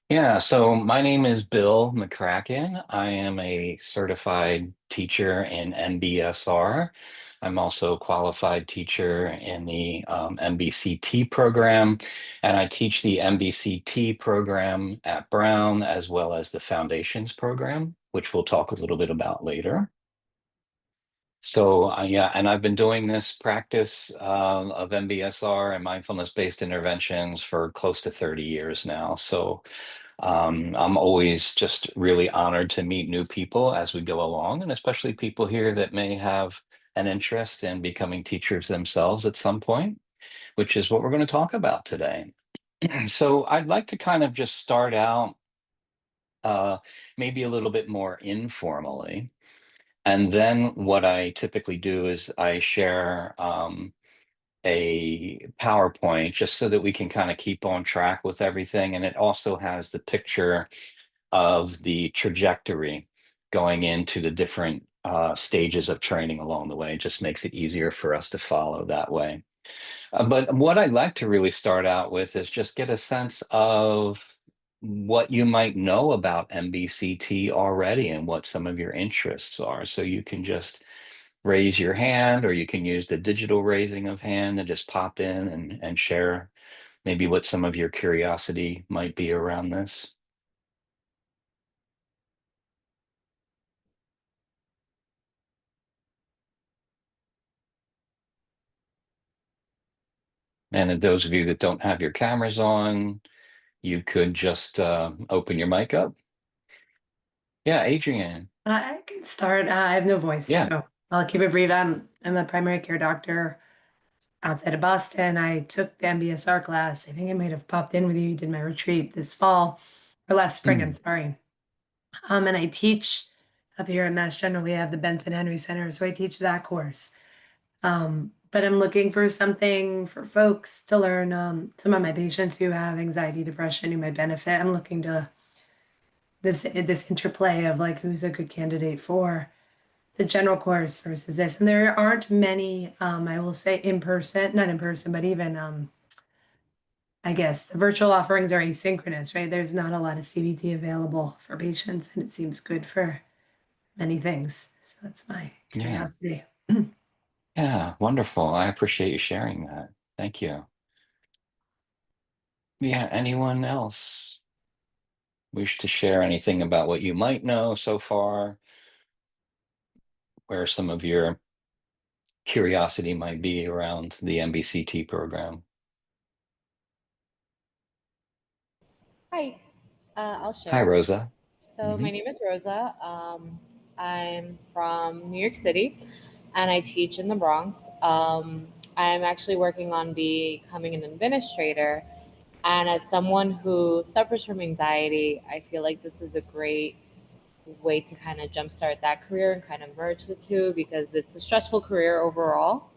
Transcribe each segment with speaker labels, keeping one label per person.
Speaker 1: Yeah, so my name is Bill McCracken. I am a certified teacher in MBSR. I'm also a qualified teacher in the MBCT program, and I teach the MBCT program at Brown as well as the Foundations program, which we'll talk a little bit about later. So, yeah, and I've been doing this practice of MBSR and mindfulness-based interventions for close to 30 years now. So, I'm always just really honored to meet new people as we go along, and especially people here that may have an interest in becoming teachers themselves at some point, which is what we're going to talk about today. So I'd like to kind of just start out uh, maybe a little bit more informally. And then what I typically do is I share a PowerPoint just so that we can kind of keep on track with everything. And it also has the picture of the trajectory going into the different stages of training along the way. It just makes it easier for us to follow that way. But what I'd like to really start out with is just get a sense of what you might know about MBCT already and what some of your interests are. So you can just raise your hand, or you can use the digital raising of hand and just pop in and share maybe what some of your curiosity might be around this. And those of you that don't have your cameras on, you could just open your mic up. Yeah, Adrienne.
Speaker 2: I can start. I have no voice,
Speaker 1: Yeah.
Speaker 2: so I'll keep it brief. I'm a primary care doctor outside of Boston. I took the MBSR class. I think I might have popped in with you. Did my retreat this fall or last spring. I'm
Speaker 1: Mm,
Speaker 2: sorry. And I teach up here at Mass General. We have the Benson Henry Center, so I teach that course. But I'm looking for something for folks to learn. Some of my patients who have anxiety, depression, who might benefit. I'm looking to this interplay of like who's a good candidate for the general course versus this. And there aren't many, I will say in person, not in person, but even, I guess the virtual offerings are asynchronous, right? There's not a lot of CBT available for patients, and it seems good for many things. So that's my
Speaker 1: yeah.
Speaker 2: curiosity.
Speaker 1: Yeah. Wonderful. I appreciate you sharing that. Thank you. Yeah. Anyone else wish to share anything about what you might know so far, where some of your curiosity might be around the MBCT program?
Speaker 3: Hi, I'll
Speaker 1: Hi,
Speaker 3: share.
Speaker 1: Rosa.
Speaker 3: So,
Speaker 1: Hmm.
Speaker 3: my name is Rosa. I'm from New York City and I teach in the Bronx. I'm actually working on becoming an administrator. And as someone who suffers from anxiety, I feel like this is a great way to kind of jumpstart that career and kind of merge the two because it's a stressful career overall.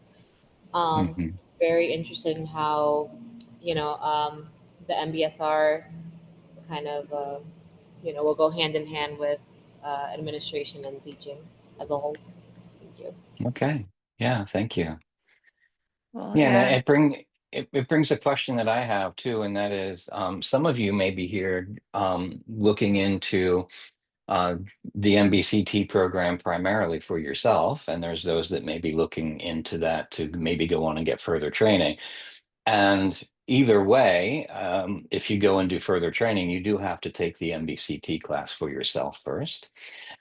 Speaker 3: So
Speaker 1: Hmm.
Speaker 3: very interested in how, the MBSR kind of will go hand in hand with administration and teaching as a whole. Thank you.
Speaker 1: Okay. Yeah. Thank you.
Speaker 4: Well,
Speaker 1: Yeah, and
Speaker 4: yeah.
Speaker 1: it brings a question that I have too, and that is some of you may be here looking into uh, the MBCT program primarily for yourself, and there's those that may be looking into that to maybe go on and get further training. And either way, if you go and do further training, you do have to take the MBCT class for yourself first.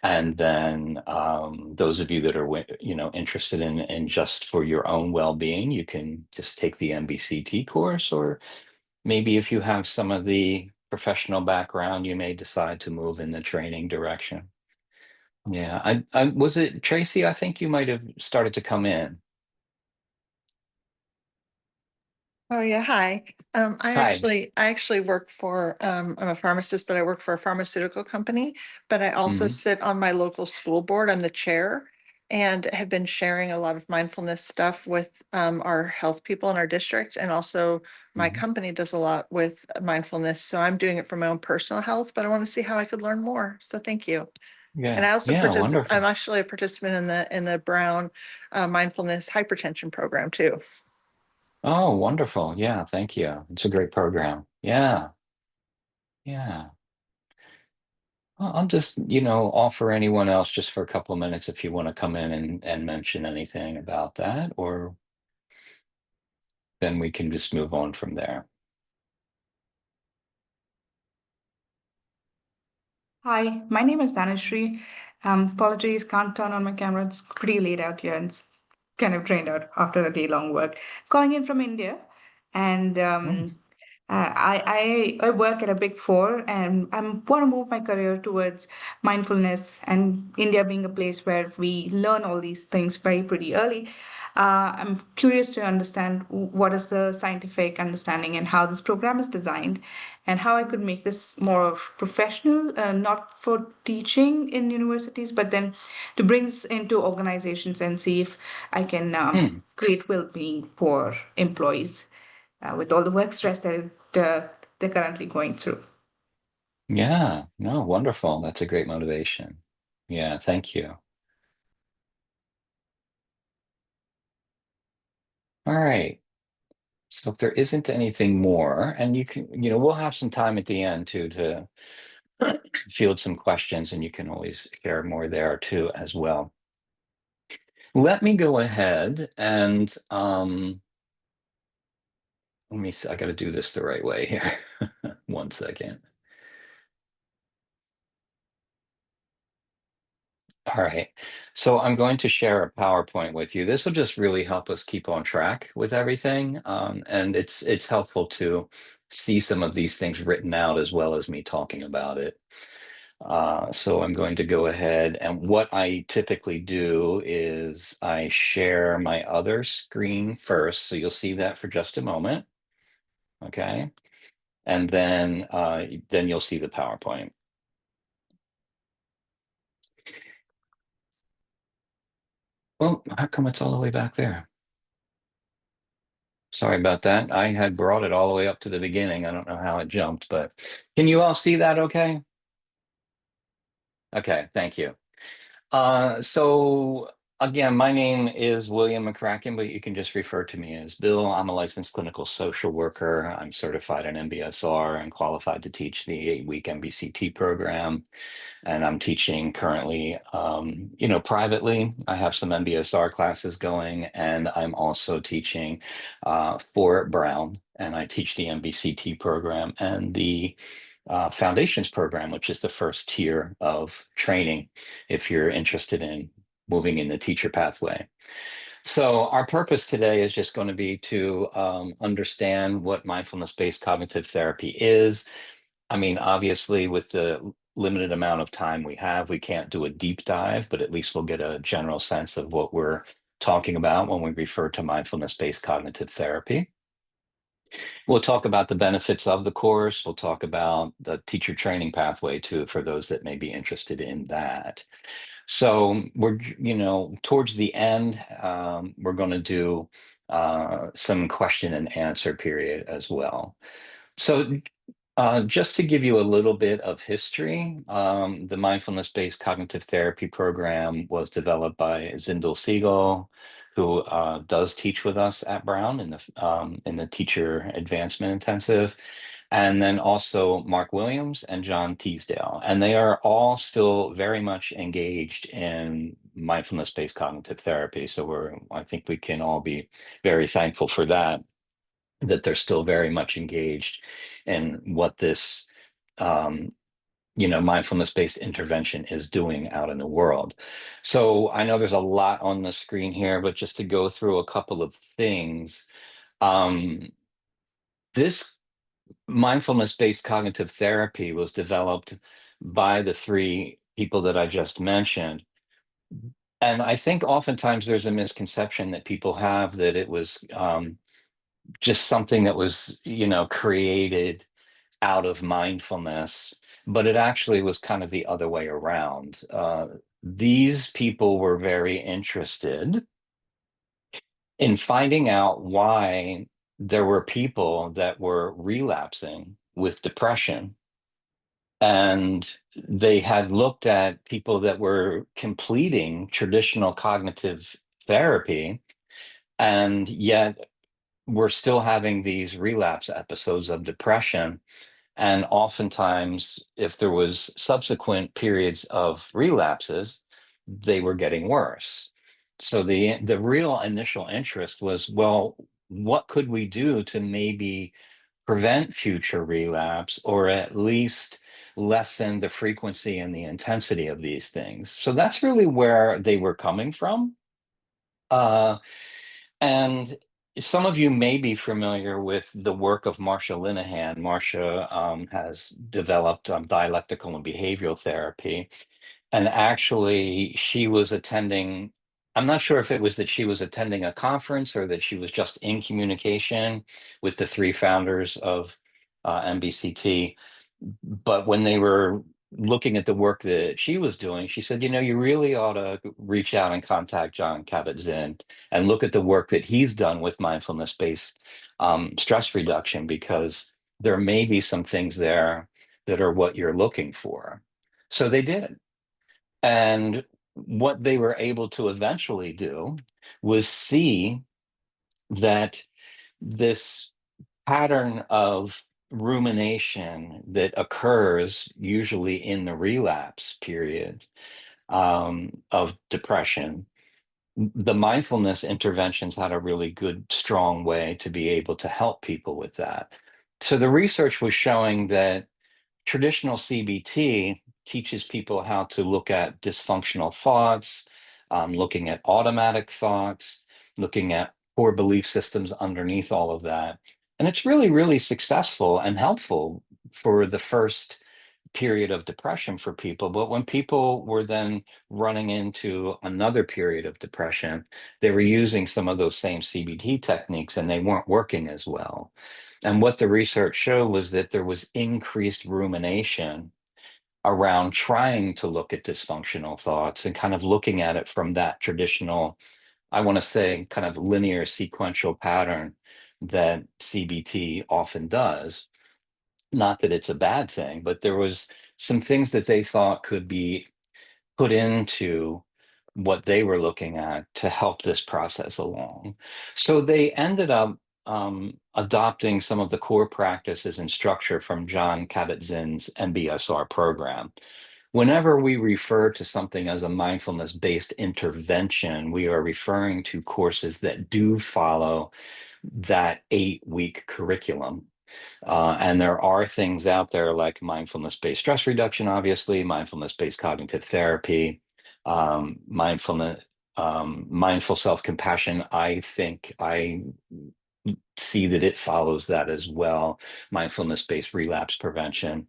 Speaker 1: And then those of you that are, interested in just for your own well-being, you can just take the MBCT course, or maybe if you have some of the professional background, you may decide to move in the training direction. Yeah, I was it Tracy? I think you might have started to come in.
Speaker 4: Oh, yeah. Hi.
Speaker 1: Hi.
Speaker 4: I actually work for, I'm a pharmacist, but I work for a pharmaceutical company. But I also
Speaker 1: Hmm.
Speaker 4: sit on my local school board. I'm the chair and have been sharing a lot of mindfulness stuff with our health people in our district. And also my
Speaker 1: Hmm.
Speaker 4: company does a lot with mindfulness. So I'm doing it for my own personal health, but I want to see how I could learn more. So thank you. And
Speaker 1: Yeah,
Speaker 4: I also
Speaker 1: yeah,
Speaker 4: participate, I'm
Speaker 1: wonderful.
Speaker 4: actually a participant in the Brown mindfulness hypertension program too.
Speaker 1: Oh, wonderful. Yeah, thank you. It's a great program. Yeah, yeah. I'll just, offer anyone else just for a couple of minutes if you want to come in and mention anything about that, or then we can just move on from there.
Speaker 5: Hi, my name is Dhanashree. Apologies, can't turn on my camera. It's pretty late out here and it's kind of drained out after a day-long work. Calling in from India, and
Speaker 1: Hmm.
Speaker 5: I work at a Big Four, and I want to move my career towards mindfulness. And India being a place where we learn all these things very pretty early, I'm curious to understand what is the scientific understanding and how this program is designed, and how I could make this more of professional, not for teaching in universities, but then to bring this into organizations and see if I can
Speaker 1: Hmm.
Speaker 5: create well-being for employees with all the work stress that they're currently going through.
Speaker 1: Yeah, no, wonderful. That's a great motivation. Yeah, thank you. All right. So if there isn't anything more, and you can, we'll have some time at the end too to field some questions, and you can always share more there too as well. Let me go ahead and let me see. I got to do this the right way here. One second. All right. So I'm going to share a PowerPoint with you. This will just really help us keep on track with everything. And it's helpful to see some of these things written out as well as me talking about it. So I'm going to go ahead, and what I typically do is I share my other screen first. So you'll see that for just a moment. Okay. And then you'll see the PowerPoint. Well, how come it's all the way back there? Sorry about that. I had brought it all the way up to the beginning. I don't know how it jumped, but can you all see that okay? Okay, thank you. So again, my name is William McCracken, but you can just refer to me as Bill. I'm a licensed clinical social worker. I'm certified in MBSR and qualified to teach the 8-week MBCT program. And I'm teaching currently, privately. I have some MBSR classes going, and I'm also teaching for Brown, and I teach the MBCT program and the Foundations program, which is the first tier of training if you're interested in moving in the teacher pathway. So our purpose today is just going to be to understand what mindfulness-based cognitive therapy is. I mean, obviously, with the limited amount of time we have, we can't do a deep dive, but at least we'll get a general sense of what we're talking about when we refer to mindfulness-based cognitive therapy. We'll talk about the benefits of the course. We'll talk about the teacher training pathway too, for those that may be interested in that. So we're, towards the end, we're going to do some question and answer period as well. So just to give you a little bit of history, the mindfulness-based cognitive therapy program was developed by Zindel Siegel, who does teach with us at Brown in the Teacher Advancement Intensive, and then also Mark Williams and John Teasdale. And they are all still very much engaged in mindfulness-based cognitive therapy. So I think we can all be very thankful for that they're still very much engaged in what this mindfulness-based intervention is doing out in the world. So I know there's a lot on the screen here, but just to go through a couple of things, this mindfulness-based cognitive therapy was developed by the three people that I just mentioned. And I think oftentimes there's a misconception that people have that it was just something that was, created out of mindfulness, but it actually was kind of the other way around. These people were very interested in finding out why there were people that were relapsing with depression. And they had looked at people that were completing traditional cognitive therapy, and yet were still having these relapse episodes of depression. And oftentimes, if there was subsequent periods of relapses, they were getting worse. So the real initial interest was, well, what could we do to maybe prevent future relapse, or at least lessen the frequency and the intensity of these things? So that's really where they were coming from. Uh, and some of you may be familiar with the work of Marcia Linehan. Marcia has developed dialectical and behavioral therapy. And actually, she was attending, I'm not sure if it was that she was attending a conference or that she was just in communication with the three founders of MBCT. But when they were looking at the work that she was doing, she said, you really ought to reach out and contact John Kabat-Zinn and look at the work that he's done with mindfulness-based stress reduction, because there may be some things there that are what you're looking for. So they did. And what they were able to eventually do was see that this pattern of rumination that occurs usually in the relapse period of depression, the mindfulness interventions had a really good, strong way to be able to help people with that. So the research was showing that traditional CBT teaches people how to look at dysfunctional thoughts, looking at automatic thoughts, looking at core belief systems underneath all of that. And it's really, really successful and helpful for the first period of depression for people. But when people were then running into another period of depression, they were using some of those same CBT techniques and they weren't working as well. And what the research showed was that there was increased rumination around trying to look at dysfunctional thoughts and kind of looking at it from that traditional, I want to say, kind of linear sequential pattern that CBT often does. Not that it's a bad thing, but there was some things that they thought could be put into what they were looking at to help this process along. So they ended up adopting some of the core practices and structure from John Kabat-Zinn's MBSR program. Whenever we refer to something as a mindfulness-based intervention, we are referring to courses that do follow that 8-week curriculum. And there are things out there like mindfulness-based stress reduction, obviously, mindfulness-based cognitive therapy, mindfulness, mindful self-compassion. I think I see that it follows that as well. Mindfulness-based relapse prevention.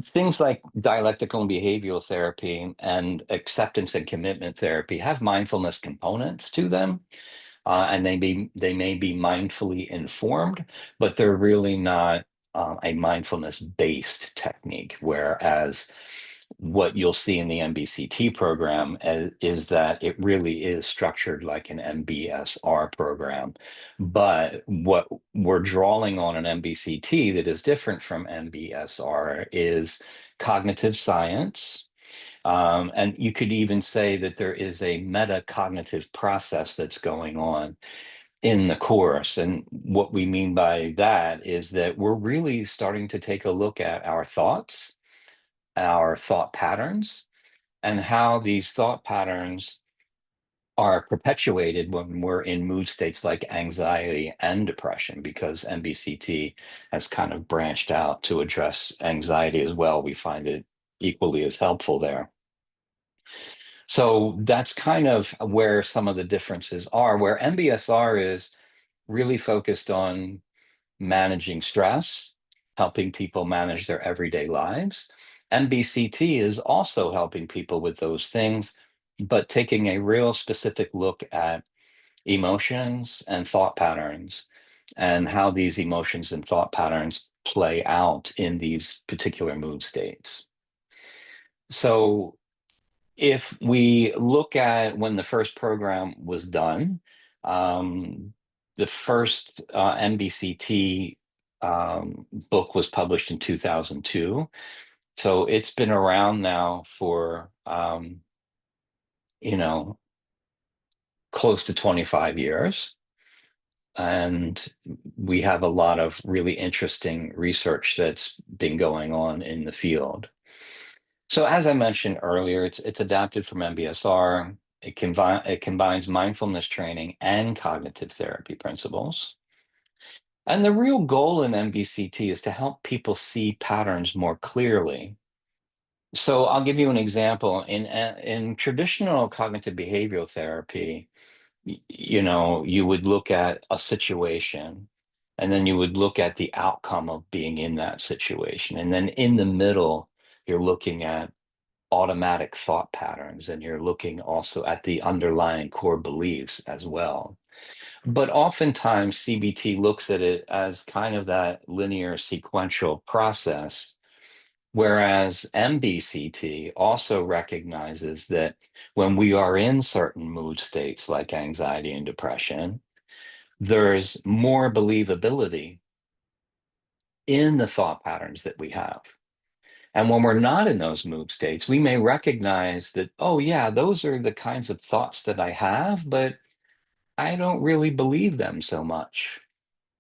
Speaker 1: Things like dialectical and behavioral therapy and acceptance and commitment therapy have mindfulness components to them. And they may be mindfully informed, but they're really not a mindfulness-based technique. Whereas what you'll see in the MBCT program is that it really is structured like an MBSR program. But what we're drawing on an MBCT that is different from MBSR is cognitive science. And you could even say that there is a metacognitive process that's going on in the course. And what we mean by that is that we're really starting to take a look at our thoughts, our thought patterns, and how these thought patterns are perpetuated when we're in mood states like anxiety and depression, because MBCT has kind of branched out to address anxiety as well. We find it equally as helpful there. So that's kind of where some of the differences are, where MBSR is really focused on managing stress, helping people manage their everyday lives. MBCT is also helping people with those things, but taking a real specific look at emotions and thought patterns and how these emotions and thought patterns play out in these particular mood states. So if we look at when the first program was done, the first MBCT book was published in 2002. So it's been around now for, you know, close to 25 years. And we have a lot of really interesting research that's been going on in the field. So as I mentioned earlier, it's adapted from MBSR. It combines mindfulness training and cognitive therapy principles. And the real goal in MBCT is to help people see patterns more clearly. So I'll give you an example. In traditional cognitive behavioral therapy, you would look at a situation, and then you would look at the outcome of being in that situation. And then in the middle, you're looking at automatic thought patterns, and you're looking also at the underlying core beliefs as well. But oftentimes, CBT looks at it as kind of that linear sequential process, whereas MBCT also recognizes that when we are in certain mood states like anxiety and depression, there's more believability in the thought patterns that we have. And when we're not in those mood states, we may recognize that, oh, yeah, those are the kinds of thoughts that I have, but I don't really believe them so much.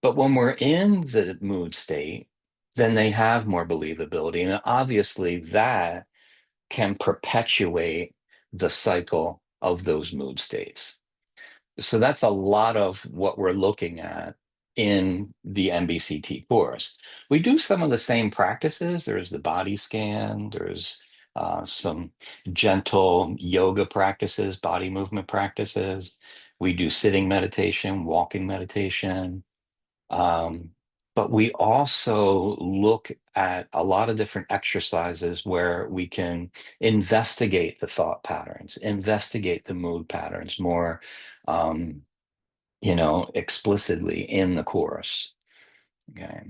Speaker 1: But when we're in the mood state, then they have more believability. And obviously, that can perpetuate the cycle of those mood states. So that's a lot of what we're looking at in the MBCT course. We do some of the same practices. There's the body scan, there's some gentle yoga practices, body movement practices. We do sitting meditation, walking meditation. Um, but we also look at a lot of different exercises where we can investigate the thought patterns, investigate the mood patterns more, um, explicitly in the course. Okay.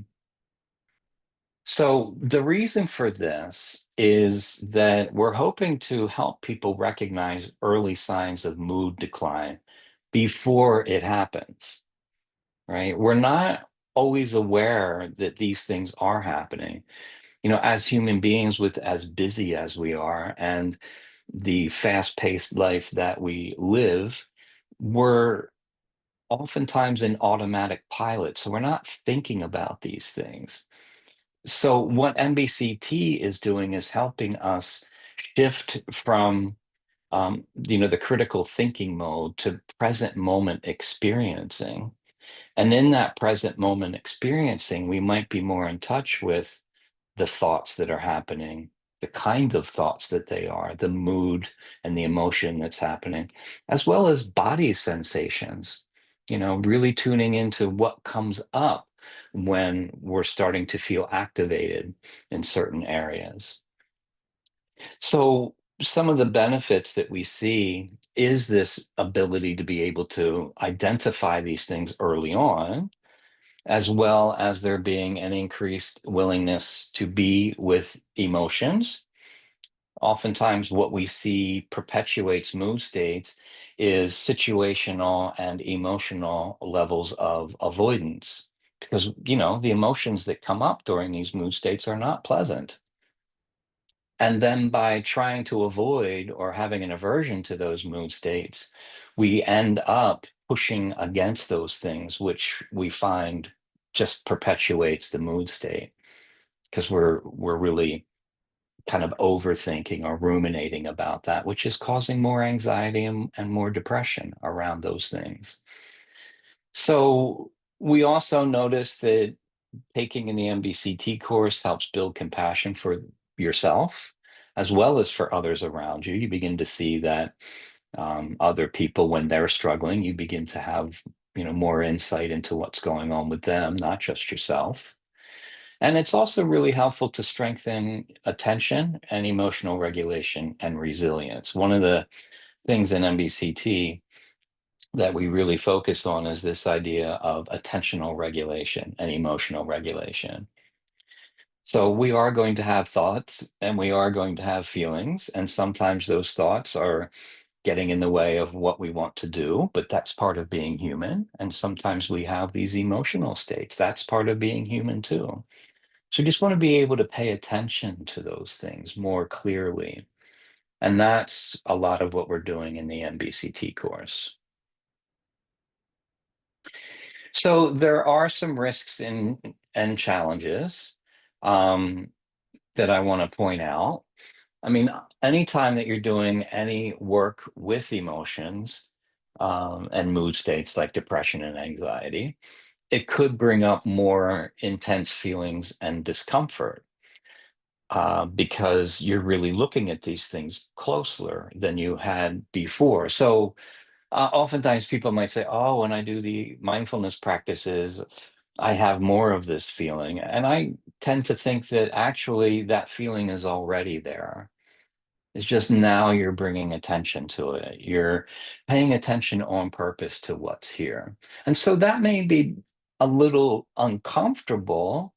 Speaker 1: So the reason for this is that we're hoping to help people recognize early signs of mood decline before it happens, right? We're not always aware that these things are happening. As human beings, with as busy as we are and the fast-paced life that we live, we're oftentimes in automatic pilot. So we're not thinking about these things. So what MBCT is doing is helping us shift from the critical thinking mode to present moment experiencing. And in that present moment experiencing, we might be more in touch with the thoughts that are happening, the kinds of thoughts that they are, the mood and the emotion that's happening, as well as body sensations, really tuning into what comes up when we're starting to feel activated in certain areas. So, some of the benefits that we see is this ability to be able to identify these things early on, as well as there being an increased willingness to be with emotions. Oftentimes, what we see perpetuates mood states is situational and emotional levels of avoidance. Because, the emotions that come up during these mood states are not pleasant. And then by trying to avoid or having an aversion to those mood states, we end up pushing against those things, which we find just perpetuates the mood state because we're really kind of overthinking or ruminating about that, which is causing more anxiety and more depression around those things. So we also notice that taking in the MBCT course helps build compassion for yourself as well as for others around you. You begin to see that other people, when they're struggling, you begin to have more insight into what's going on with them, not just yourself. And it's also really helpful to strengthen attention and emotional regulation and resilience. One of the things in MBCT that we really focus on is this idea of attentional regulation and emotional regulation. So we are going to have thoughts and we are going to have feelings, and sometimes those thoughts are getting in the way of what we want to do, but that's part of being human. And sometimes we have these emotional states. That's part of being human too. So we just want to be able to pay attention to those things more clearly. And that's a lot of what we're doing in the MBCT course. So there are some risks and challenges um, that I want to point out. I mean, anytime that you're doing any work with emotions and mood states like depression and anxiety, it could bring up more intense feelings and discomfort because you're really looking at these things closer than you had before. So oftentimes people might say, oh, when I do the mindfulness practices, I have more of this feeling. And I tend to think that actually that feeling is already there. It's just now you're bringing attention to it. You're paying attention on purpose to what's here. And so that may be a little uncomfortable,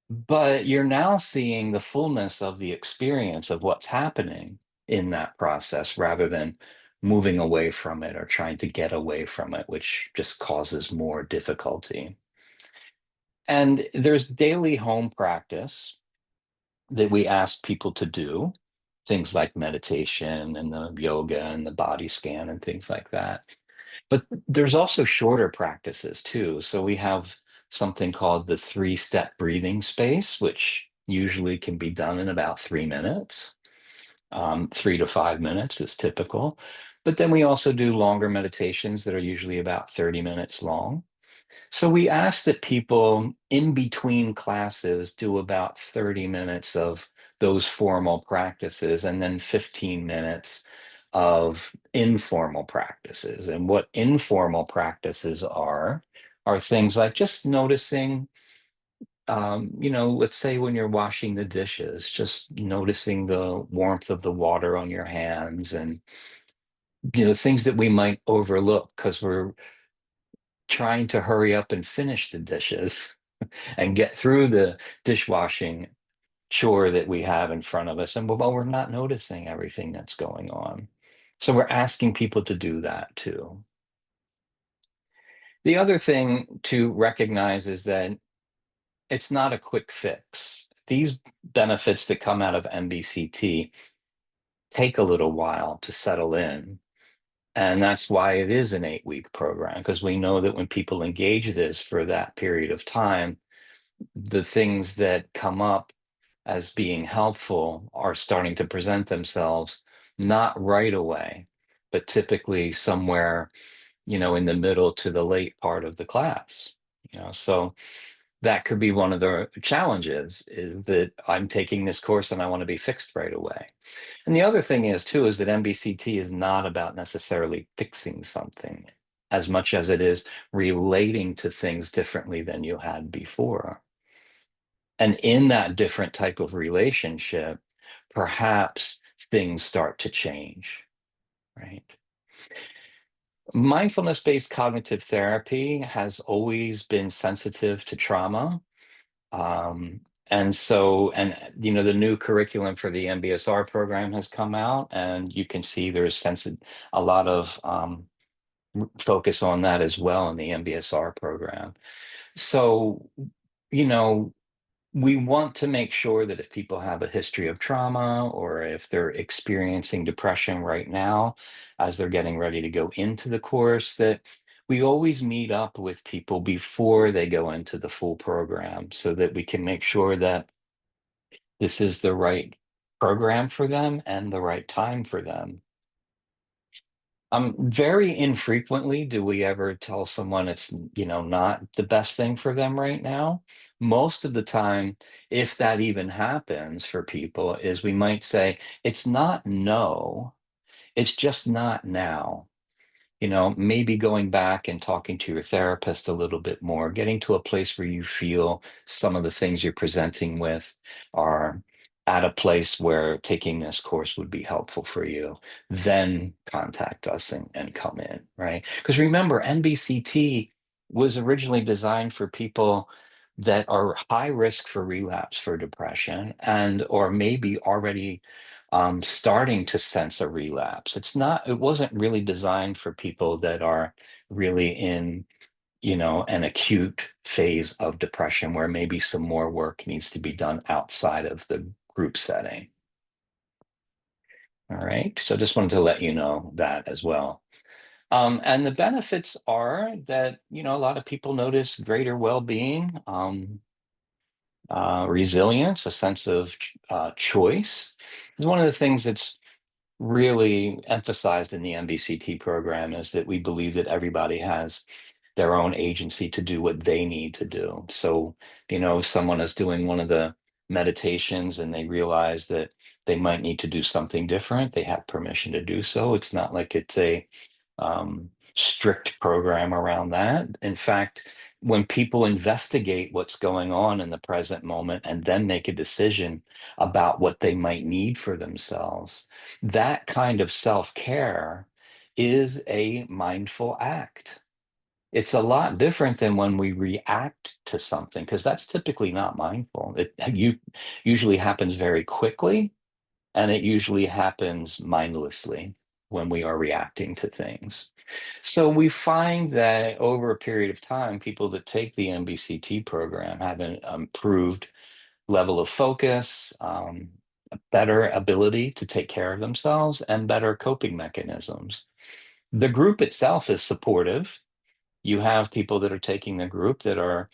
Speaker 1: but you're now seeing the fullness of the experience of what's happening in that process rather than moving away from it or trying to get away from it, which just causes more difficulty. And there's daily home practice that we ask people to do, things like meditation and the yoga and the body scan and things like that. But there's also shorter practices too. So we have something called the 3-step breathing space, which usually can be done in about 3 minutes. 3 to 5 minutes is typical. But then we also do longer meditations that are usually about 30 minutes long. So we ask that people in between classes do about 30 minutes of those formal practices and then 15 minutes of informal practices. And what informal practices are things like just noticing, let's say when you're washing the dishes, just noticing the warmth of the water on your hands and, things that we might overlook because we're trying to hurry up and finish the dishes and get through the dishwashing chore that we have in front of us. And well, we're not noticing everything that's going on. So we're asking people to do that too. The other thing to recognize is that it's not a quick fix. These benefits that come out of MBCT take a little while to settle in. And that's why it is an 8-week program, because we know that when people engage this for that period of time, the things that come up as being helpful are starting to present themselves not right away, but typically somewhere, in the middle to the late part of the class. So that could be one of the challenges is that I'm taking this course and I want to be fixed right away. And the other thing is too, is that MBCT is not about necessarily fixing something as much as it is relating to things differently than you had before. And in that different type of relationship, perhaps things start to change, right? Mindfulness-based cognitive therapy has always been sensitive to trauma. And the new curriculum for the MBSR program has come out, and you can see there's a lot of focus on that as well in the MBSR program. So, you know, we want to make sure that if people have a history of trauma or if they're experiencing depression right now, as they're getting ready to go into the course, that we always meet up with people before they go into the full program so that we can make sure that this is the right program for them and the right time for them. Very infrequently do we ever tell someone it's, not the best thing for them right now. Most of the time, if that even happens for people, is we might say, it's not no, it's just not now. Maybe going back and talking to your therapist a little bit more, getting to a place where you feel some of the things you're presenting with are at a place where taking this course would be helpful for you, then contact us and come in, right? Because remember, MBCT was originally designed for people that are high risk for relapse for depression and or maybe already starting to sense a relapse. It wasn't really designed for people that are really in, an acute phase of depression where maybe some more work needs to be done outside of the group setting. All right. So just wanted to let you know that as well. And the benefits are that, a lot of people notice greater well-being, resilience, a sense of choice. It's one of the things that's really emphasized in the MBCT program is that we believe that everybody has their own agency to do what they need to do. So, someone is doing one of the meditations and they realize that they might need to do something different, they have permission to do so. It's not like it's a strict program around that. In fact, when people investigate what's going on in the present moment and then make a decision about what they might need for themselves, that kind of self-care is a mindful act. It's a lot different than when we react to something, because that's typically not mindful. You usually happens very quickly, and it usually happens mindlessly when we are reacting to things. So we find that over a period of time, people that take the MBCT program have an improved level of focus, a better ability to take care of themselves, and better coping mechanisms. The group itself is supportive. You have people that are taking the group that are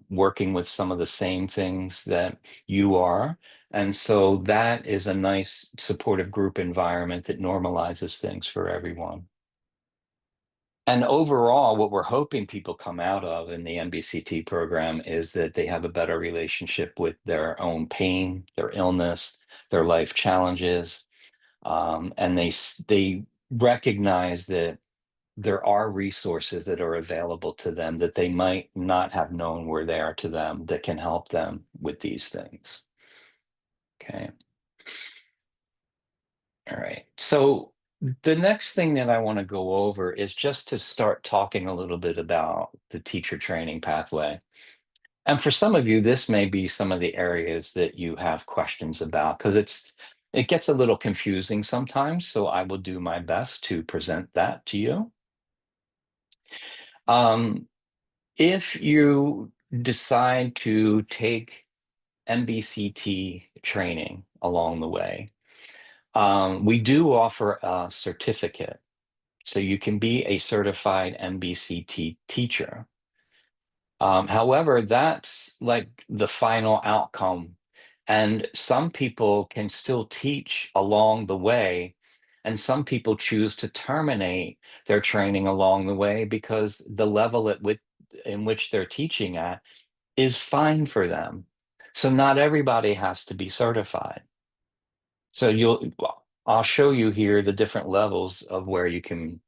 Speaker 1: working with some of the same things that you are. And so that is a nice supportive group environment that normalizes things for everyone. And overall, what we're hoping people come out of in the MBCT program is that they have a better relationship with their own pain, their illness, their life challenges, and they recognize that there are resources that are available to them that they might not have known were there to them that can help them with these things. Okay. All right. So the next thing that I want to go over is just to start talking a little bit about the teacher training pathway. And for some of you, this may be some of the areas that you have questions about because it gets a little confusing sometimes. So I will do my best to present that to you. If you decide to take MBCT training along the way, we do offer a certificate. So you can be a certified MBCT teacher. However, that's like the final outcome. And some people can still teach along the way. And some people choose to terminate their training along the way because the level in which they're teaching at is fine for them. So not everybody has to be certified. So I'll show you here the different levels of where you can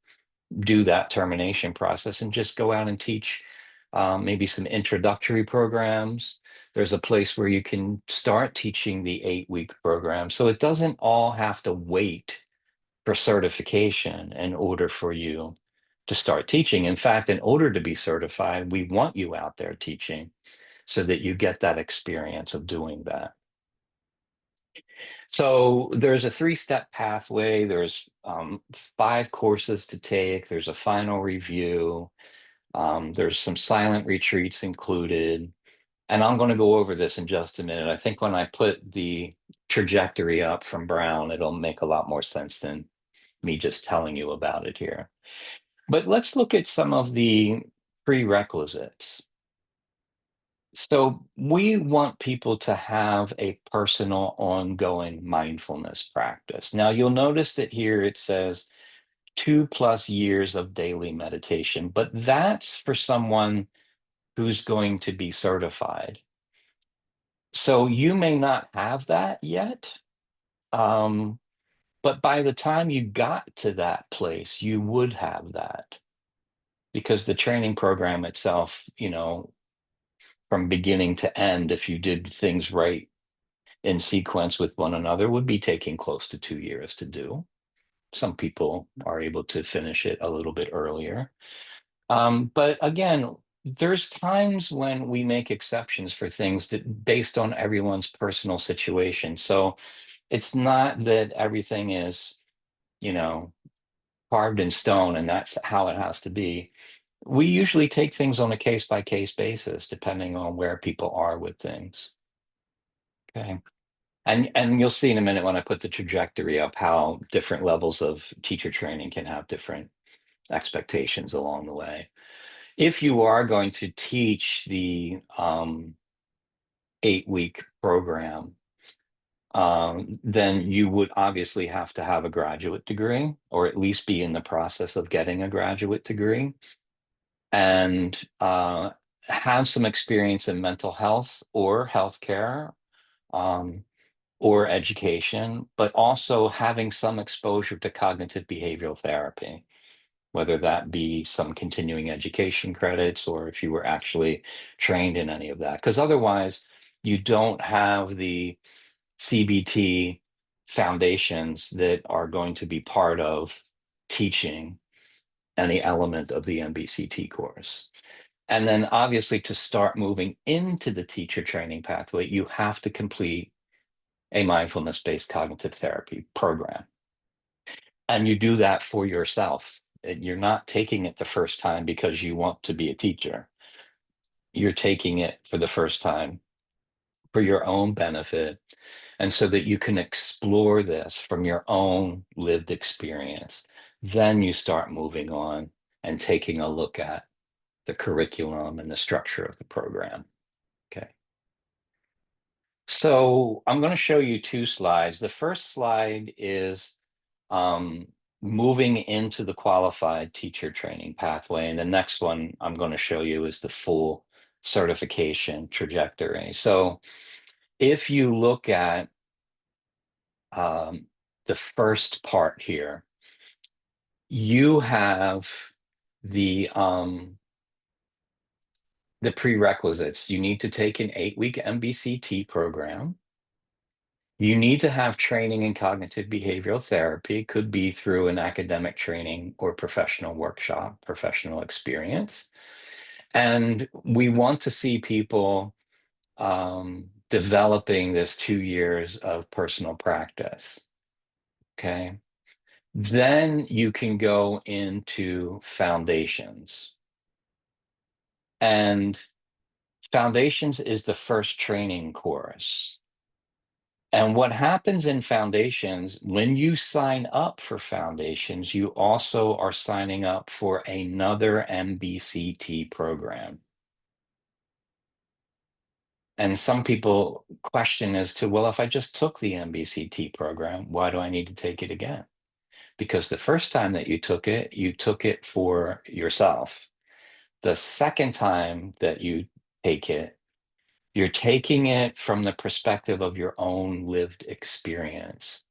Speaker 1: do that termination process and just go out and teach maybe some introductory programs. There's a place where you can start teaching the 8-week program. So it doesn't all have to wait for certification in order for you to start teaching. In fact, in order to be certified, we want you out there teaching so that you get that experience of doing that. So there's a 3-step pathway. There's 5 courses to take. There's a final review. There's some silent retreats included. And I'm going to go over this in just a minute. I think when I put the trajectory up from Brown, it'll make a lot more sense than me just telling you about it here. But let's look at some of the prerequisites. So we want people to have a personal, ongoing mindfulness practice. Now, you'll notice that here it says 2+ years of daily meditation, but that's for someone who's going to be certified. So you may not have that yet, but by the time you got to that place, you would have that because the training program itself, from beginning to end, if you did things right in sequence with one another, would be taking close to 2 years to do. Some people are able to finish it a little bit earlier. But again, there's times when we make exceptions for things that based on everyone's personal situation. So it's not that everything is, you know, carved in stone and that's how it has to be. We usually take things on a case by case basis, depending on where people are with things. Okay. And you'll see in a minute when I put the trajectory up how different levels of teacher training can have different expectations along the way. If you are going to teach the 8-week program, then you would obviously have to have a graduate degree, or at least be in the process of getting a graduate degree, and have some experience in mental health or healthcare, um, or education, but also having some exposure to cognitive behavioral therapy, whether that be some continuing education credits or if you were actually trained in any of that. Because otherwise, you don't have the CBT foundations that are going to be part of teaching any element of the MBCT course. And then obviously to start moving into the teacher training pathway, you have to complete a mindfulness-based cognitive therapy program. And you do that for yourself. You're not taking it the first time because you want to be a teacher. You're taking it for the first time for your own benefit, and so that you can explore this from your own lived experience. Then you start moving on and taking a look at the curriculum and the structure of the program. Okay. So I'm going to show you 2 slides. The first slide is moving into the qualified teacher training pathway. And the next one I'm going to show you is the full certification trajectory. So if you look at the first part here, you have the prerequisites. You need to take an 8-week MBCT program. You need to have training in cognitive behavioral therapy, could be through an academic training or professional workshop, professional experience. And we want to see people developing this 2 years of personal practice. Okay. Then you can go into foundations. And foundations is the first training course. And what happens in foundations, when you sign up for foundations, you also are signing up for another MBCT program. And some people question as to, well, if I just took the MBCT program, why do I need to take it again? Because the first time that you took it for yourself. The second time that you take it, you're taking it from the perspective of your own lived experience,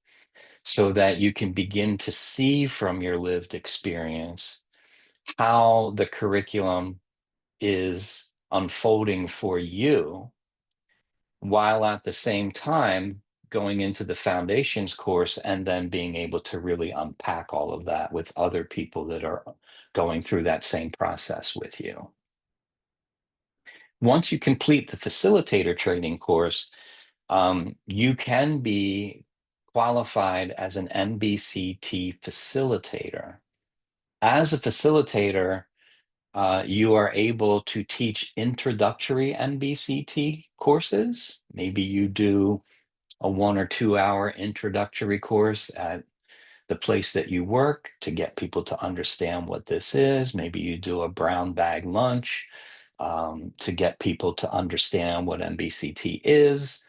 Speaker 1: so that you can begin to see from your lived experience how the curriculum is unfolding for you, while at the same time going into the foundations course and then being able to really unpack all of that with other people that are going through that same process with you. Once you complete the facilitator training course, you can be qualified as an MBCT facilitator. As a facilitator, you are able to teach introductory MBCT courses. Maybe you do a 1 or 2 hour introductory course at the place that you work to get people to understand what this is. Maybe you do a brown bag lunch to get people to understand what MBCT is.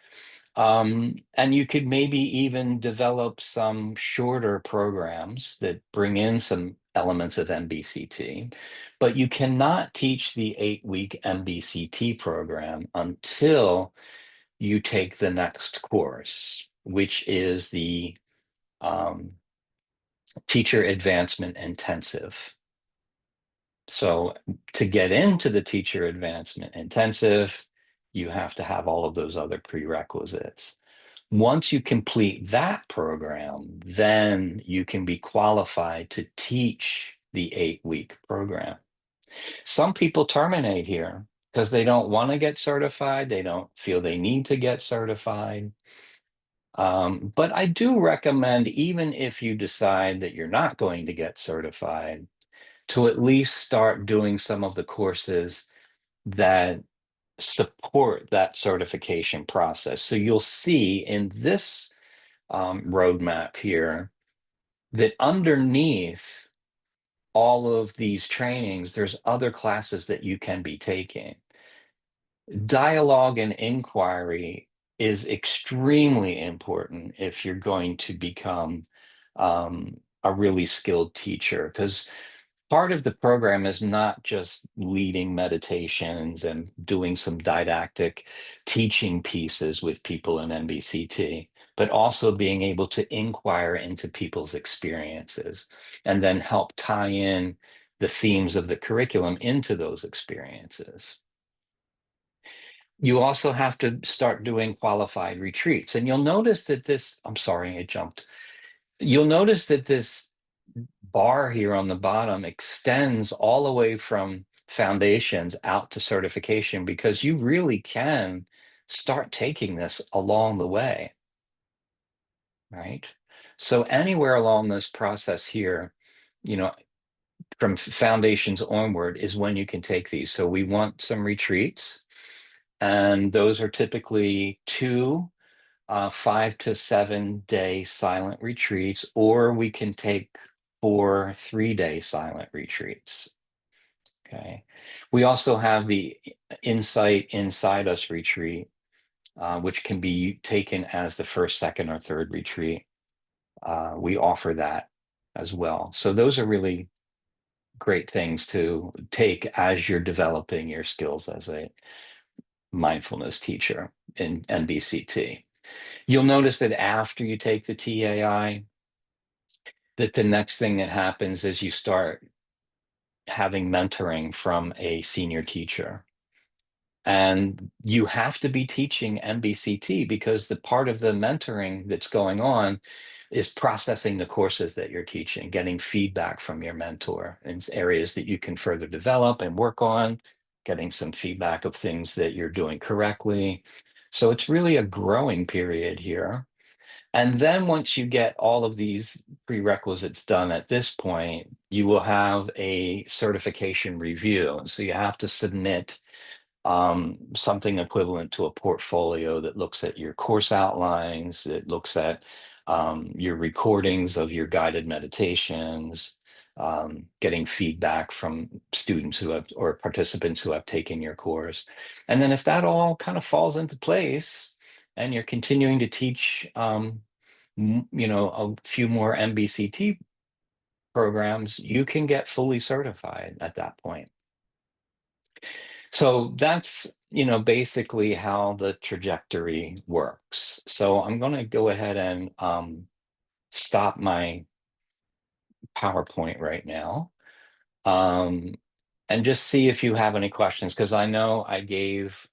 Speaker 1: And you could maybe even develop some shorter programs that bring in some elements of MBCT, but you cannot teach the 8-week MBCT program until you take the next course, which is the Teacher Advancement Intensive. So to get into the Teacher Advancement Intensive, you have to have all of those other prerequisites. Once you complete that program, then you can be qualified to teach the 8-week program. Some people terminate here because they don't want to get certified. They don't feel they need to get certified. But I do recommend, even if you decide that you're not going to get certified, to at least start doing some of the courses that support that certification process. So you'll see in this roadmap here that underneath all of these trainings, there's other classes that you can be taking. Dialogue and inquiry is extremely important if you're going to become a really skilled teacher, because part of the program is not just leading meditations and doing some didactic teaching pieces with people in MBCT, but also being able to inquire into people's experiences and then help tie in the themes of the curriculum into those experiences. You also have to start doing qualified retreats. And you'll notice that this, I'm sorry, I jumped. You'll notice that this bar here on the bottom extends all the way from foundations out to certification, because you really can start taking this along the way, right? So anywhere along this process here, you know, from foundations onward is when you can take these. So we want some retreats, and those are typically 2 5 to 7 day silent retreats, or we can take 4 3-day silent retreats. Okay. We also have the Insight Inside Us retreat, which can be taken as the first, second, or third retreat. We offer that as well. So those are really great things to take as you're developing your skills as a mindfulness teacher in MBCT. You'll notice that after you take the TAI, that the next thing that happens is you start having mentoring from a senior teacher. And you have to be teaching MBCT, because the part of the mentoring that's going on is processing the courses that you're teaching, getting feedback from your mentor in areas that you can further develop and work on, getting some feedback of things that you're doing correctly. So it's really a growing period here. And then once you get all of these prerequisites done at this point, you will have a certification review. And so you have to submit something equivalent to a portfolio that looks at your course outlines, it looks at your recordings of your guided meditations, getting feedback from students who have, or participants who have taken your course. And then if that all kind of falls into place and you're continuing to teach, a few more MBCT programs, you can get fully certified at that point. So that's, basically how the trajectory works. So I'm going to go ahead and stop my PowerPoint right now, um, and just see if you have any questions, because I know I gave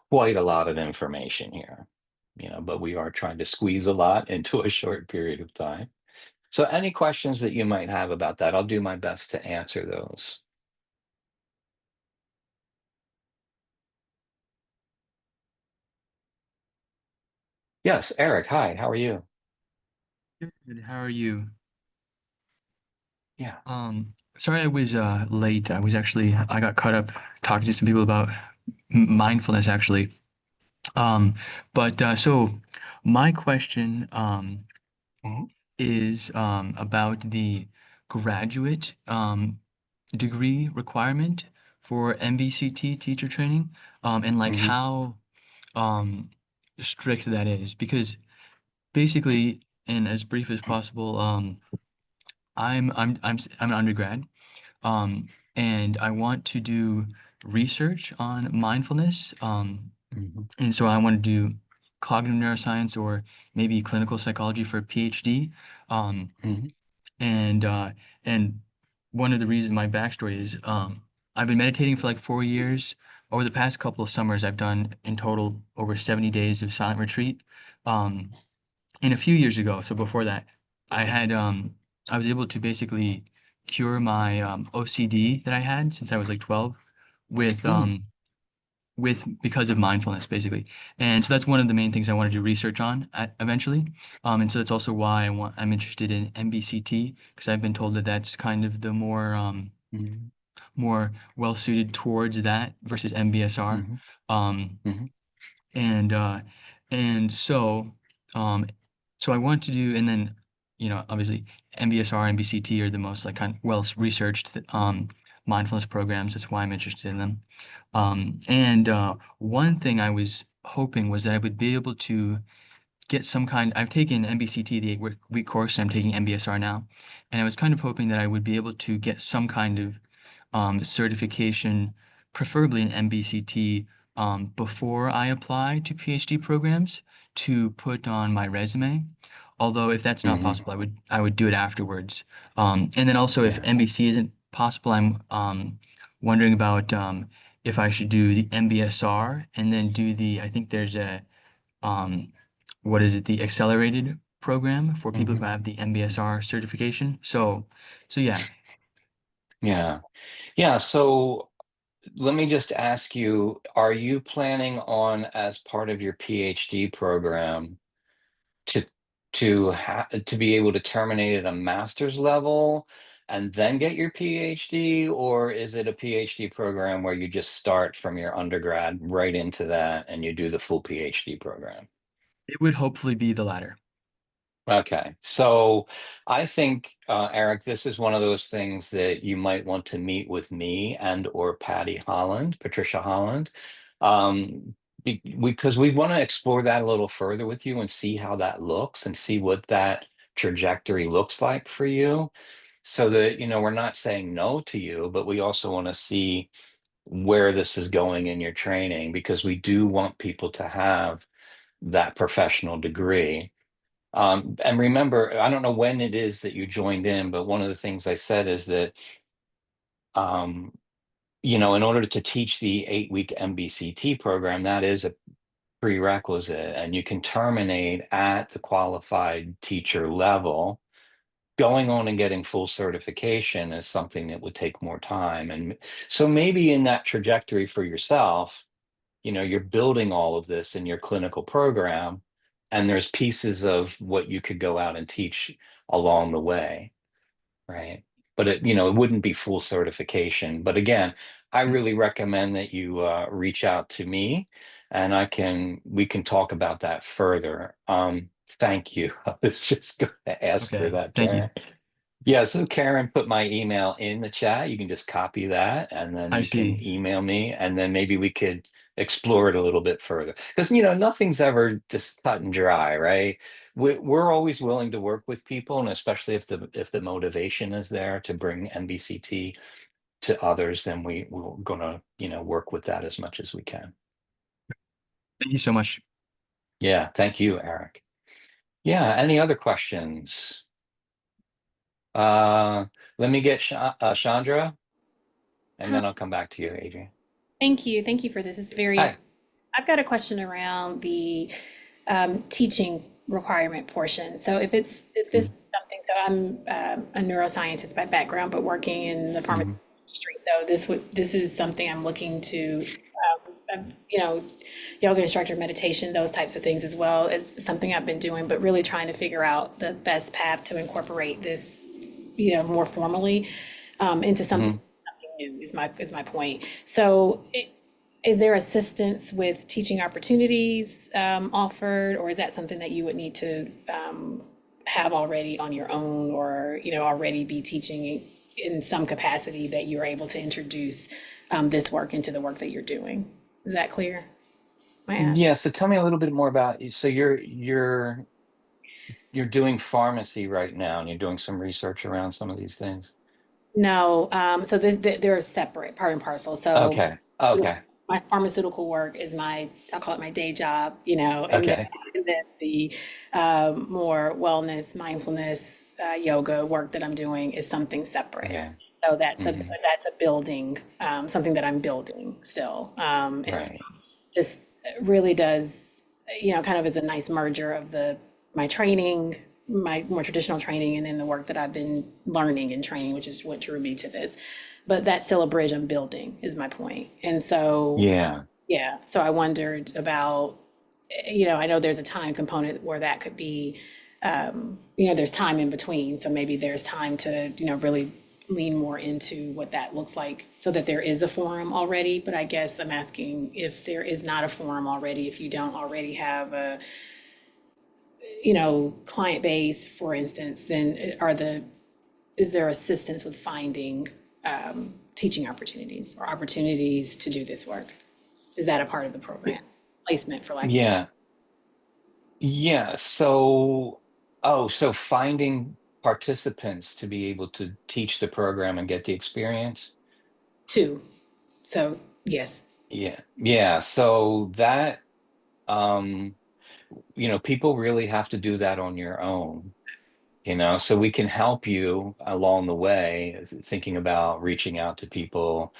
Speaker 1: quite a lot of information here, but we are trying to squeeze a lot into a short period of time. So any questions that you might have about that, I'll do my best to answer those. Yes, Eric, hi, how are you?
Speaker 6: Good. How are you?
Speaker 1: Yeah.
Speaker 6: Sorry I was late. I got caught up talking to some people about mindfulness actually. But so my question
Speaker 1: Mhm.
Speaker 6: is about the graduate degree requirement for MBCT teacher training, and like
Speaker 1: Mhm.
Speaker 6: how um strict that is, because basically, and as brief as possible, I'm an undergrad, um, and I want to do research on mindfulness,
Speaker 1: Mhm.
Speaker 6: and so I want to do cognitive neuroscience or maybe clinical psychology for a PhD, um,
Speaker 1: Mhm.
Speaker 6: and one of the reasons, my backstory is, I've been meditating for like 4 years. Over the past couple of summers, I've done in total over 70 days of silent retreat. Um, and a few years ago, so before that, I had I was able to basically cure my OCD that I had since I was like 12 with
Speaker 1: Mm.
Speaker 6: because of mindfulness basically. And so that's one of the main things I want to do research on eventually. And so that's also why I'm interested in MBCT, because I've been told that that's kind of the
Speaker 1: Mhm.
Speaker 6: more well suited towards that versus MBSR.
Speaker 1: Mhm.
Speaker 6: Um,
Speaker 1: Mhm.
Speaker 6: and uh and so um so I want to do, and then obviously MBSR and MBCT are the most like kind of well researched mindfulness programs. That's why I'm interested in them. And one thing I was hoping was that I would be able to get some kind. I've taken MBCT, the 8-week course, and I'm taking MBSR now, and I was kind of hoping that I would be able to get some kind of certification, preferably in MBCT, before I apply to PhD programs to put on my resume. Although if that's not
Speaker 1: Hmm.
Speaker 6: possible, I would do it afterwards. And then also if
Speaker 1: Yeah.
Speaker 6: MBC isn't possible, I'm wondering about if I should do the MBSR and then do I think there's a um, what is it, the accelerated program for people who
Speaker 1: Hmm.
Speaker 6: have the MBSR certification. So yeah.
Speaker 1: Yeah. Yeah. So let me just ask you, are you planning on, as part of your PhD program, to to be able to terminate at a master's level and then get your PhD, or is it a PhD program where you just start from your undergrad right into that and you do the full PhD program?
Speaker 6: It would hopefully be the latter.
Speaker 1: Okay, so I think, Eric, this is one of those things that you might want to meet with me and or Patricia Holland, because we want to explore that a little further with you and see how that looks and see what that trajectory looks like for you, so that, we're not saying no to you, but we also want to see where this is going in your training, because we do want people to have that professional degree. And remember, I don't know when it is that you joined in, but one of the things I said is that, um, in order to teach the 8-week MBCT program, that is a prerequisite, and you can terminate at the qualified teacher level. Going on and getting full certification is something that would take more time. And so maybe in that trajectory for yourself, you're building all of this in your clinical program, and there's pieces of what you could go out and teach along the way, right? But it wouldn't be full certification. But again, I really recommend that you reach out to me, and we can talk about that further. Thank you. I was just going to ask for
Speaker 6: Okay,
Speaker 1: that,
Speaker 6: thank you.
Speaker 1: Karen. Yeah, so Karen put my email in the chat. You can just copy that and then
Speaker 6: I
Speaker 1: you can
Speaker 6: see.
Speaker 1: email me, and then maybe we could explore it a little bit further. Because, nothing's ever just cut and dry, right? We're always willing to work with people, and especially if the motivation is there to bring MBCT to others, then we're gonna, work with that as much as we can.
Speaker 6: Thank you so much.
Speaker 1: Yeah, thank you, Eric. Yeah, any other questions? Uh, Let me get Chandra, and
Speaker 7: Hi,
Speaker 1: then I'll come back to you, Adrian.
Speaker 7: thank you. Thank you for this. It's very,
Speaker 1: Hi.
Speaker 7: I've got a question around the teaching requirement portion. So if this is something, so I'm a neuroscientist by background, but working in the
Speaker 1: Mm-hmm.
Speaker 7: pharmaceutical industry. So this is something I'm looking to, yoga instructor, meditation, those types of things as well is something I've been doing, but really trying to figure out the best path to incorporate this, more formally into something
Speaker 1: Mm-hmm.
Speaker 7: new is my point. So is there assistance with teaching opportunities offered, or is that something that you would need to have already on your own, or already be teaching in some capacity that you're able to introduce this work into the work that you're doing? Is that clear? My ask.
Speaker 1: Yeah, so tell me a little bit more about you. So you're doing pharmacy right now, and you're doing some research around some of these things.
Speaker 7: No, so they're separate, part and parcel. So
Speaker 1: Okay.
Speaker 7: yeah,
Speaker 1: Okay.
Speaker 7: my pharmaceutical work is I'll call it my day job,
Speaker 1: Okay.
Speaker 7: and then the more wellness, mindfulness, yoga work that I'm doing is something separate.
Speaker 1: Okay.
Speaker 7: So
Speaker 1: Hmm.
Speaker 7: that's a building, something that I'm building still. And
Speaker 1: Right.
Speaker 7: this really does, kind of is a nice merger of my training, my more traditional training, and then the work that I've been learning and training, which is what drew me to this. But that's still a bridge I'm building, is my point. And so,
Speaker 1: Yeah.
Speaker 7: yeah, so I wondered about, I know there's a time component where that could be, there's time in between. So maybe there's time to, really lean more into what that looks like so that there is a forum already. But I guess I'm asking if there is not a forum already, if you don't already have client base, for instance, then is there assistance with finding teaching opportunities or opportunities to do this work? Is that a part of the program? Placement, for lack of
Speaker 1: Yeah. Yeah. So finding participants to be able to teach the program and get the experience.
Speaker 7: two. So, yes.
Speaker 1: Yeah. Yeah. So that, um, people really have to do that on your own. So we can help you along the way, thinking about reaching out to people,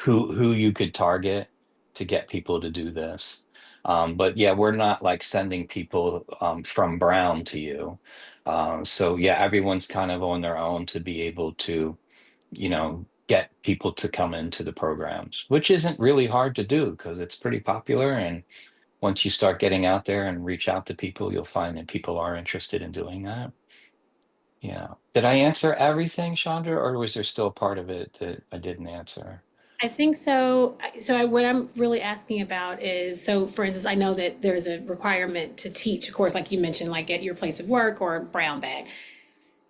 Speaker 1: who you could target to get people to do this. But yeah, we're not like sending people from Brown to you. So yeah, everyone's kind of on their own to be able to, get people to come into the programs, which isn't really hard to do because it's pretty popular. And once you start getting out there and reach out to people, you'll find that people are interested in doing that. Yeah. Did I answer everything, Chandra, or was there still a part of it that I didn't answer?
Speaker 7: I think so. What I'm really asking about is, so for instance, I know that there's a requirement to teach, of course, like you mentioned, like at your place of work or brown bag.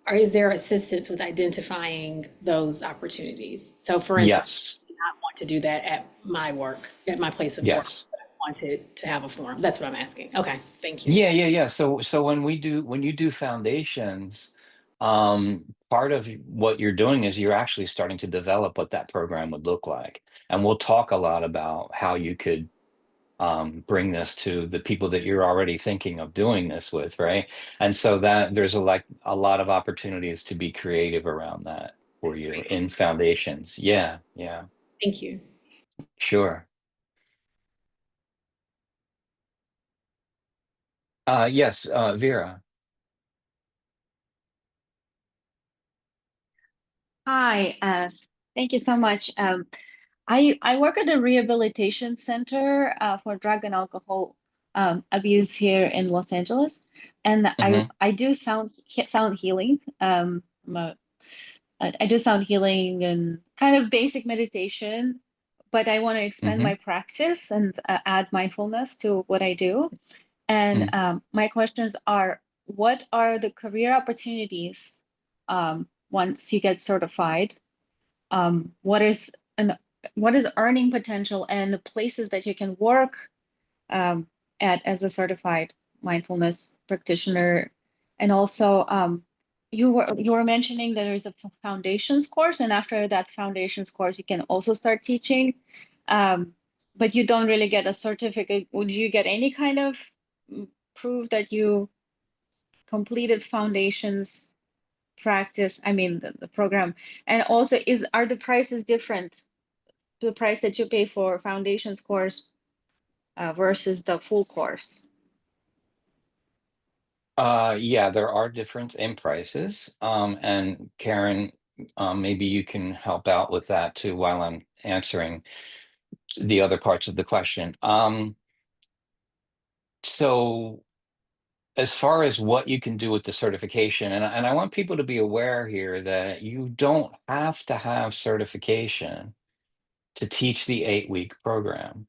Speaker 7: Or is there assistance with identifying those opportunities? So for instance,
Speaker 1: Yes.
Speaker 7: I not want to do that at my work, at my place of work.
Speaker 1: Yes.
Speaker 7: But I wanted to have a forum. That's what I'm asking. Okay, thank you.
Speaker 1: Yeah, yeah, yeah. So when you do foundations, part of what you're doing is you're actually starting to develop what that program would look like. And we'll talk a lot about how you could bring this to the people that you're already thinking of doing this with, right? And so that there's a lot of opportunities to be creative around that for you in foundations. Yeah, yeah,
Speaker 7: Thank you.
Speaker 1: sure. Yes, Vera.
Speaker 8: Hi, thank you so much. I work at a rehabilitation center for drug and alcohol abuse here in Los Angeles, and
Speaker 1: Mm-hmm,
Speaker 8: I do sound healing. I do sound healing and kind of basic meditation, but I want to expand
Speaker 1: mm-hmm,
Speaker 8: my practice and add mindfulness to what I do. And
Speaker 1: mm.
Speaker 8: my questions are, what are the career opportunities once you get certified? What is an what is earning potential and the places that you can work um, at as a certified mindfulness practitioner? And also, you were mentioning that there's a foundations course, and after that foundations course, you can also start teaching. Um, but you don't really get a certificate. Would you get any kind of proof that you completed foundations practice? I mean, the program. And also, are the prices different? The price that you pay for foundations course versus the full course?
Speaker 1: Yeah, there are difference in prices. And Karen, maybe you can help out with that too while I'm answering the other parts of the question. So as far as what you can do with the certification, and I want people to be aware here that you don't have to have certification to teach the 8-week program.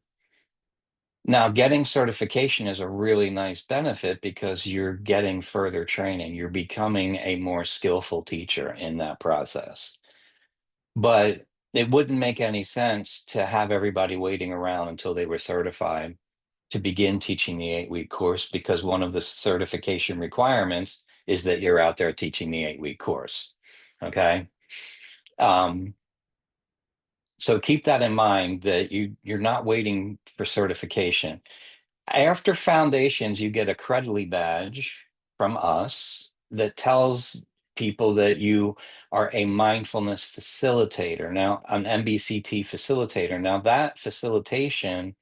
Speaker 1: Now, getting certification is a really nice benefit because you're getting further training. You're becoming a more skillful teacher in that process. But it wouldn't make any sense to have everybody waiting around until they were certified to begin teaching the 8-week course because one of the certification requirements is that you're out there teaching the 8-week course. Okay. Um, so keep that in mind that you're not waiting for certification. After foundations, you get a credly badge from us that tells people that you are a mindfulness facilitator. Now, an MBCT facilitator. Now, that facilitation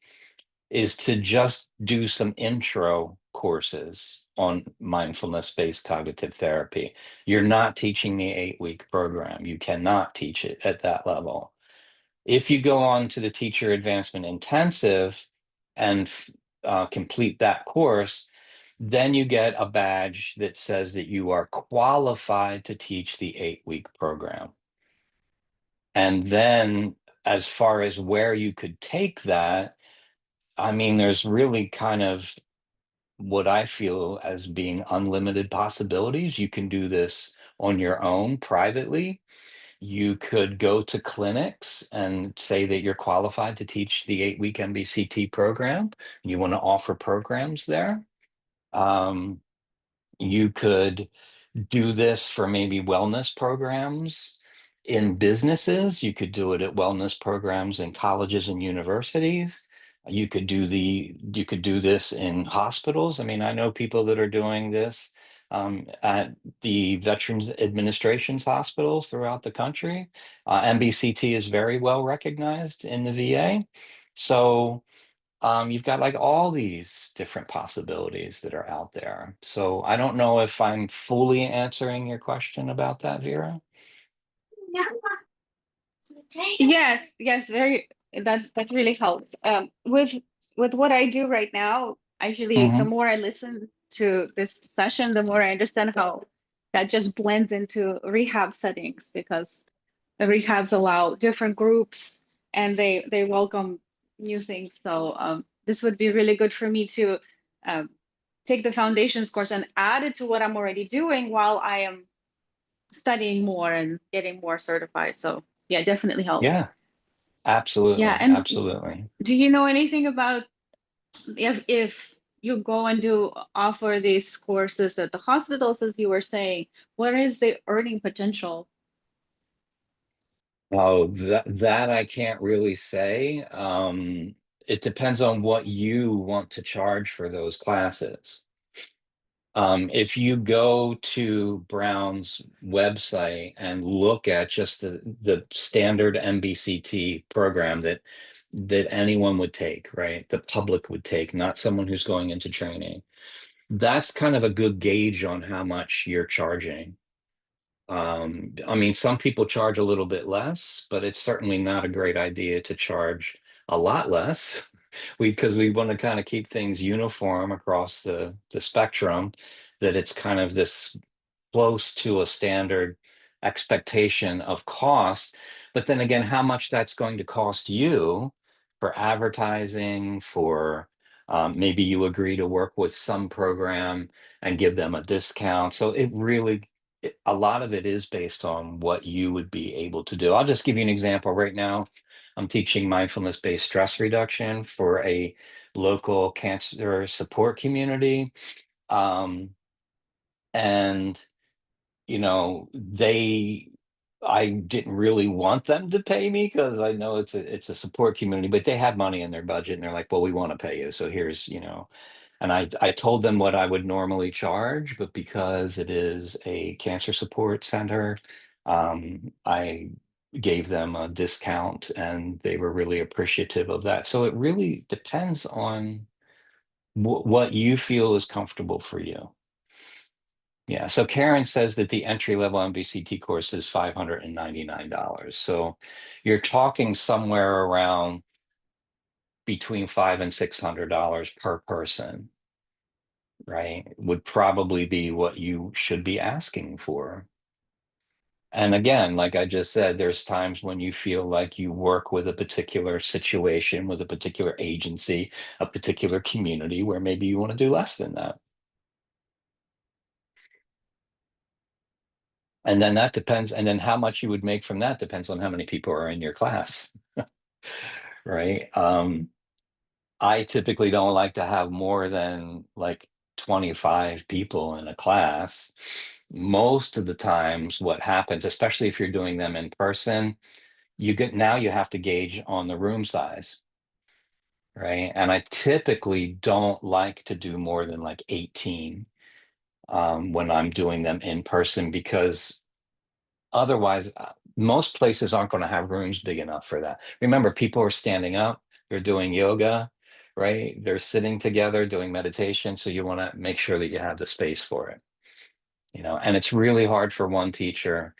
Speaker 1: is to just do some intro courses on mindfulness-based cognitive therapy. You're not teaching the 8-week program. You cannot teach it at that level. If you go on to the teacher advancement intensive and complete that course, then you get a badge that says that you are qualified to teach the 8-week program. And then, as far as where you could take that, I mean, there's really kind of what I feel as being unlimited possibilities. You can do this on your own privately. You could go to clinics and say that you're qualified to teach the 8-week MBCT program. And you want to offer programs there. You could do this for maybe wellness programs in businesses. You could do it at wellness programs in colleges and universities. You could do this in hospitals. I mean, I know people that are doing this at the Veterans Administration's hospitals throughout the country. MBCT is very well recognized in the VA. So you've got like all these different possibilities that are out there. So I don't know if I'm fully answering your question about that, Vera.
Speaker 8: Yes, yes, very that really helps. With what I do right now, actually, the
Speaker 1: Hmm.
Speaker 8: more I listen to this session, the more I understand how that just blends into rehab settings, because the rehabs allow different groups and they welcome new things. So this would be really good for me to um, take the foundations course and add it to what I'm already doing while I am studying more and getting more certified. So yeah, definitely helps.
Speaker 1: Yeah,
Speaker 8: Yeah,
Speaker 1: absolutely.
Speaker 8: and
Speaker 1: Absolutely.
Speaker 8: do you know anything about if you go and do offer these courses at the hospitals, as you were saying, what is the earning potential?
Speaker 1: Oh, that I can't really say. It depends on what you want to charge for those classes. If you go to Brown's website and look at just the standard MBCT program that anyone would take, right? The public would take, not someone who's going into training. That's kind of a good gauge on how much you're charging. I mean, some people charge a little bit less, but it's certainly not a great idea to charge a lot less. Because we want to kind of keep things uniform across the spectrum, that it's kind of this close to a standard expectation of cost. But then again, how much that's going to cost you for advertising, for maybe you agree to work with some program and give them a discount. So it really, a lot of it is based on what you would be able to do. I'll just give you an example. Right now, I'm teaching mindfulness-based stress reduction for a local cancer support community. Um, and I didn't really want them to pay me because I know it's a support community, but they had money in their budget and they're like, well, we want to pay you. So here's, and I told them what I would normally charge, but because it is a cancer support center, I gave them a discount and they were really appreciative of that. So it really depends on what you feel is comfortable for you. Yeah, so Karen says that the entry level MBCT course is $599. So you're talking somewhere around between $500 and $600 per person, right? Would probably be what you should be asking for. And again, like I just said, there's times when you feel like you work with a particular situation, with a particular agency, a particular community where maybe you want to do less than that. And then that depends, and then how much you would make from that depends on how many people are in your class, right? I typically don't like to have more than like 25 people in a class. Most of the times, what happens, especially if you're doing them in person, you have to gauge on the room size, right? And I typically don't like to do more than like 18 when I'm doing them in person, because otherwise, most places aren't going to have rooms big enough for that. Remember, people are standing up, they're doing yoga, right? They're sitting together doing meditation. So you want to make sure that you have the space for it, and it's really hard for one teacher,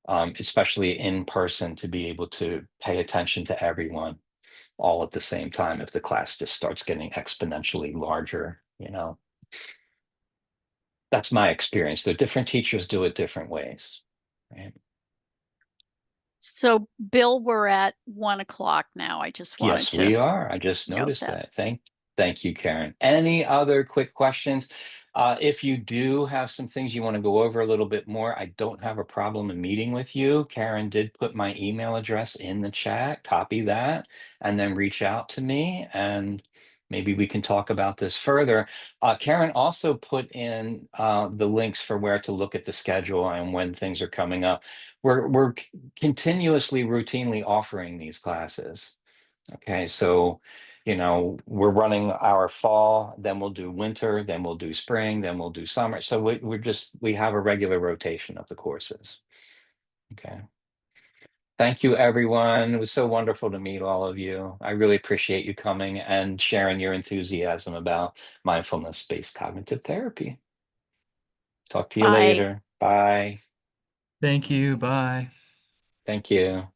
Speaker 1: especially in person, to be able to pay attention to everyone all at the same time if the class just starts getting exponentially larger. That's my experience. The different teachers do it different ways, right?
Speaker 9: So, Bill, we're at 1 o'clock now. I just wanted
Speaker 1: Yes,
Speaker 9: to
Speaker 1: we are. I just
Speaker 9: note
Speaker 1: noticed
Speaker 9: that.
Speaker 1: that. Thank Thank you, Karen. Any other quick questions? If you do have some things you want to go over a little bit more, I don't have a problem in meeting with you. Karen did put my email address in the chat. Copy that and then reach out to me and maybe we can talk about this further. Karen also put in the links for where to look at the schedule and when things are coming up. We're continuously, routinely offering these classes. Okay, so we're running our fall, then we'll do winter, then we'll do spring, then we'll do summer. So we have a regular rotation of the courses. Okay. Thank you, everyone. It was so wonderful to meet all of you. I really appreciate you coming and sharing your enthusiasm about mindfulness-based cognitive therapy. Talk to you
Speaker 8: Bye.
Speaker 1: later. Bye.
Speaker 6: Thank you. Bye.
Speaker 1: Thank you.